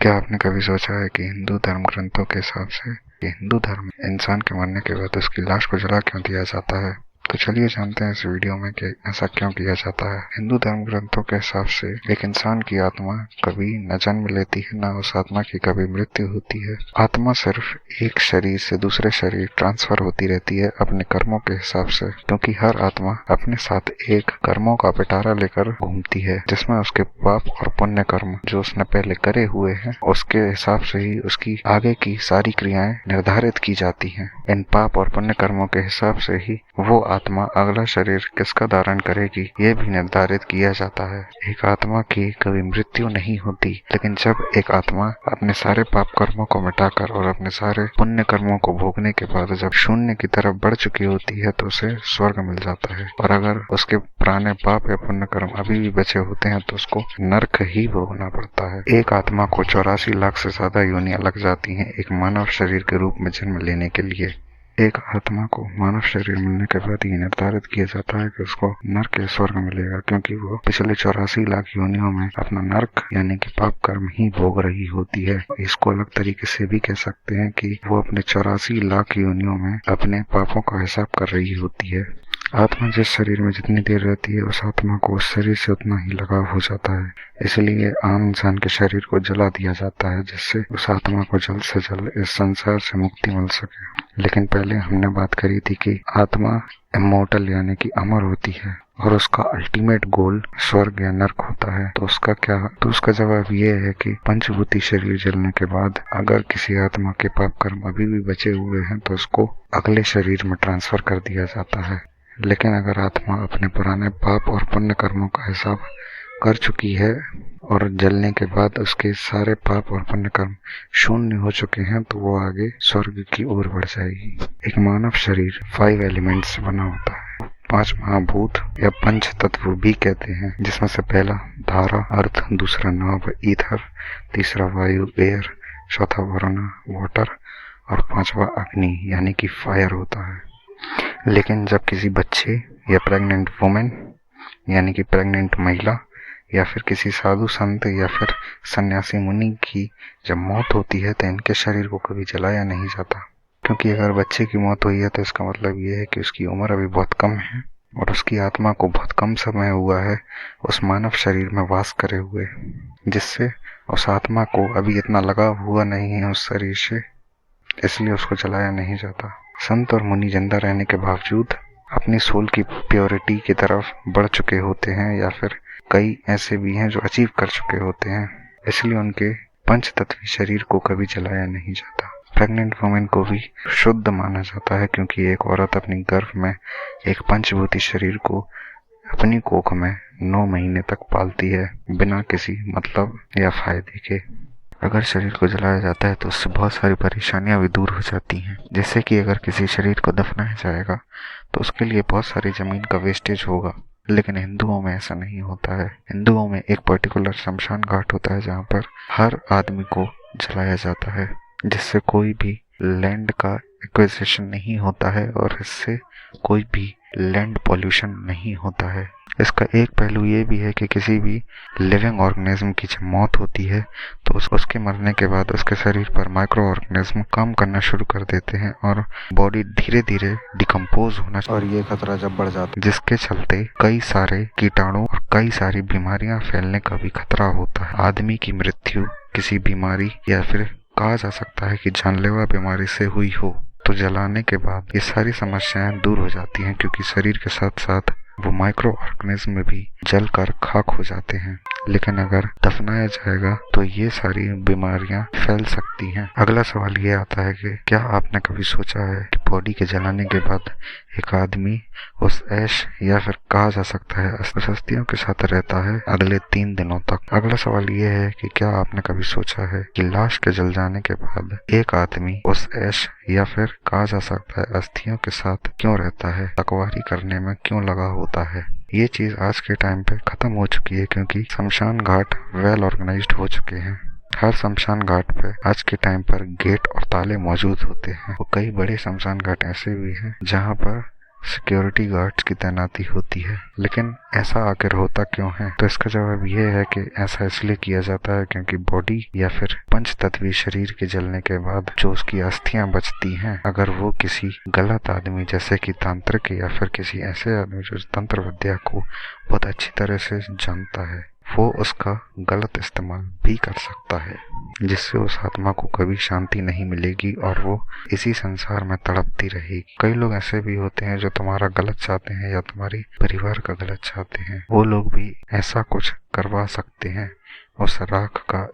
क्या आपने कभी सोचा है कि हिंदू धर्म ग्रंथों के हिसाब से हिंदू धर्म में इंसान के मरने के बाद उसकी लाश को जला क्यों दिया जाता है? तो चलिए जानते हैं इस वीडियो में कि ऐसा क्यों किया जाता है। हिंदू धर्म ग्रंथों के हिसाब से एक इंसान की आत्मा कभी न जन्म लेती है, न उस आत्मा की कभी मृत्यु होती है। आत्मा सिर्फ एक शरीर से दूसरे शरीर ट्रांसफर होती रहती है अपने कर्मों के हिसाब से, क्योंकि हर आत्मा अपने साथ एक कर्मों का पिटारा लेकर घूमती है, जिसमें उसके पाप और पुण्य कर्म जो उसने पहले करे हुए हैं उसके हिसाब से ही उसकी आगे की सारी क्रियाएं निर्धारित की जाती हैं। इन पाप और पुण्य कर्मों के हिसाब से ही वो आत्मा अगला शरीर किसका धारण करेगी ये भी निर्धारित किया जाता है। एक आत्मा की कभी मृत्यु नहीं होती, लेकिन जब एक आत्मा अपने सारे पाप कर्मों को मिटाकर और अपने सारे पुण्य कर्मों को भोगने के बाद जब शून्य की तरफ बढ़ चुकी होती है तो उसे स्वर्ग मिल जाता है, और अगर उसके पुराने पाप या पुण्य कर्म अभी भी बचे होते हैं तो उसको नर्क ही भोगना पड़ता है। एक आत्मा को 84 लाख से ज्यादा योनियां लग जाती हैं एक मानव शरीर के रूप में जन्म लेने के लिए। एक आत्मा को मानव शरीर मिलने के बाद ही निर्धारित किया जाता है कि उसको नर्क या स्वर्ग मिलेगा, क्योंकि वो पिछले 84 लाख योनियों में अपना नर्क यानी कि पाप कर्म ही भोग रही होती है। इसको अलग तरीके से भी कह सकते हैं कि वो अपने 84 लाख योनियों में अपने पापों का हिसाब कर रही होती है। आत्मा जिस शरीर में जितनी देर रहती है उस आत्मा को उस शरीर से उतना ही लगाव हो जाता है, इसलिए आम इंसान के शरीर को जला दिया जाता है जिससे उस आत्मा को जल्द से जल्द इस संसार से मुक्ति मिल सके। लेकिन पहले हमने बात करी थी कि आत्मा इमॉर्टल यानी कि अमर होती है और उसका अल्टीमेट गोल स्वर्ग या नर्क होता है। तो उसका क्या? तो उसका जवाब ये है कि पंचभूती शरीर जलने के बाद अगर किसी आत्मा के पाप कर्म अभी भी बचे हुए हैं तो उसको अगले शरीर में ट्रांसफर कर दिया जाता है। लेकिन अगर आत्मा अपने पुराने पाप और पुण्य कर्मों का हिसाब कर चुकी है और जलने के बाद उसके सारे पाप और पुण्य कर्म शून्य हो चुके हैं तो वो आगे स्वर्ग की ओर बढ़ जाएगी। एक मानव शरीर 5 एलिमेंट्स से बना होता है, 5 महाभूत या पंच तत्व भी कहते हैं, जिसमें से पहला धारा अर्थ, दूसरा नाभ ईथर, तीसरा वायु एयर, चौथा वरुण वाटर और 5वां अग्नि यानी कि फायर होता है। लेकिन जब किसी बच्चे या प्रेग्नेंट वुमेन यानी कि प्रेग्नेंट महिला या फिर किसी साधु संत या फिर सन्यासी मुनि की जब मौत होती है तो इनके शरीर को कभी जलाया नहीं जाता, क्योंकि अगर बच्चे की मौत हुई है तो इसका मतलब ये है कि उसकी उम्र अभी बहुत कम है और उसकी आत्मा को बहुत कम समय हुआ है उस मानव शरीर में वास करे हुए, जिससे उस आत्मा को अभी इतना लगाव हुआ नहीं है उस शरीर से, इसलिए उसको जलाया नहीं जाता। संत और मुनि जिंदा रहने के बावजूद अपनी सोल की प्योरिटी की तरफ बढ़ चुके होते हैं, या फिर कई ऐसे भी हैं जो अचीव कर चुके होते हैं, इसलिए उनके पंच तत्वी शरीर को कभी जलाया नहीं जाता। प्रेग्नेंट वुमेन को भी शुद्ध माना जाता है, क्योंकि एक औरत अपनी गर्भ में एक पंचभूती शरीर को अपनी कोख में 9 महीने तक पालती है बिना किसी मतलब या फायदे के। अगर शरीर को जलाया जाता है तो उससे बहुत सारी परेशानियां भी दूर हो जाती हैं, जैसे कि अगर किसी शरीर को दफनाया जाएगा तो उसके लिए बहुत सारी जमीन का वेस्टेज होगा, लेकिन हिंदुओं में ऐसा नहीं होता है। हिंदुओं में एक पर्टिकुलर शमशान घाट होता है जहाँ पर हर आदमी को जलाया जाता है, जिससे कोई भी लैंड का एक्विजिशन नहीं होता है और इससे कोई भी लैंड पॉल्यूशन नहीं होता है। इसका एक पहलू ये भी है कि किसी भी लिविंग ऑर्गेनिज्म की जब मौत होती है तो उसके मरने के बाद उसके शरीर पर माइक्रो ऑर्गेनिज्म काम करना शुरू कर देते हैं और बॉडी धीरे धीरे डिकम्पोज होना, और ये खतरा जब बढ़ जाता है जिसके चलते कई सारे कीटाणु और कई सारी बीमारियां फैलने का भी खतरा होता है। आदमी की मृत्यु किसी बीमारी या फिर कहा जा सकता है कि जानलेवा बीमारी से हुई हो तो जलाने के बाद ये सारी समस्याएं दूर हो जाती हैं, क्योंकि शरीर के साथ साथ वो माइक्रो ऑर्गेनिज्म भी जलकर खाक हो जाते हैं। लेकिन अगर दफनाया जाएगा तो ये सारी बीमारियां फैल सकती हैं। अगला सवाल ये आता है कि क्या आपने कभी सोचा है कि बॉडी के जलाने के बाद एक आदमी उस ऐश या फिर कहा जा सकता है अस्थियों के साथ रहता है अगले 3 दिनों तक? अगला सवाल ये है कि क्या आपने कभी सोचा है कि लाश के जल जाने के बाद एक आदमी उस ऐश या फिर कहा जा सकता है अस्थियों के साथ क्यों रहता है, तकवारी करने में क्यों लगा होता है? ये चीज आज के टाइम पे खत्म हो चुकी है, क्योंकि शमशान घाट वेल ऑर्गेनाइज्ड हो चुके हैं। हर शमशान घाट पे आज के टाइम पर गेट और ताले मौजूद होते हैं और कई बड़े शमशान घाट ऐसे भी हैं जहाँ पर सिक्योरिटी गार्ड्स की तैनाती होती है। लेकिन ऐसा आखिर होता क्यों है? तो इसका जवाब ये है कि ऐसा इसलिए किया जाता है क्योंकि बॉडी या फिर पंच तत्वीय शरीर के जलने के बाद जो उसकी अस्थियां बचती हैं, अगर वो किसी गलत आदमी जैसे कि तांत्रिक या फिर किसी ऐसे आदमी जो तंत्र विद्या को बहुत अच्छी तरह से जानता है, वो उसका गलत इस्तेमाल भी कर सकता है, जिससे उस आत्मा को कभी शांति नहीं मिलेगी और वो इसी संसार में तड़पती रहेगी। कई लोग ऐसे भी होते हैं जो तुम्हारा गलत चाहते हैं या तुम्हारे परिवार का गलत चाहते हैं। वो लोग भी ऐसा कुछ करवा सकते हैं उस राख का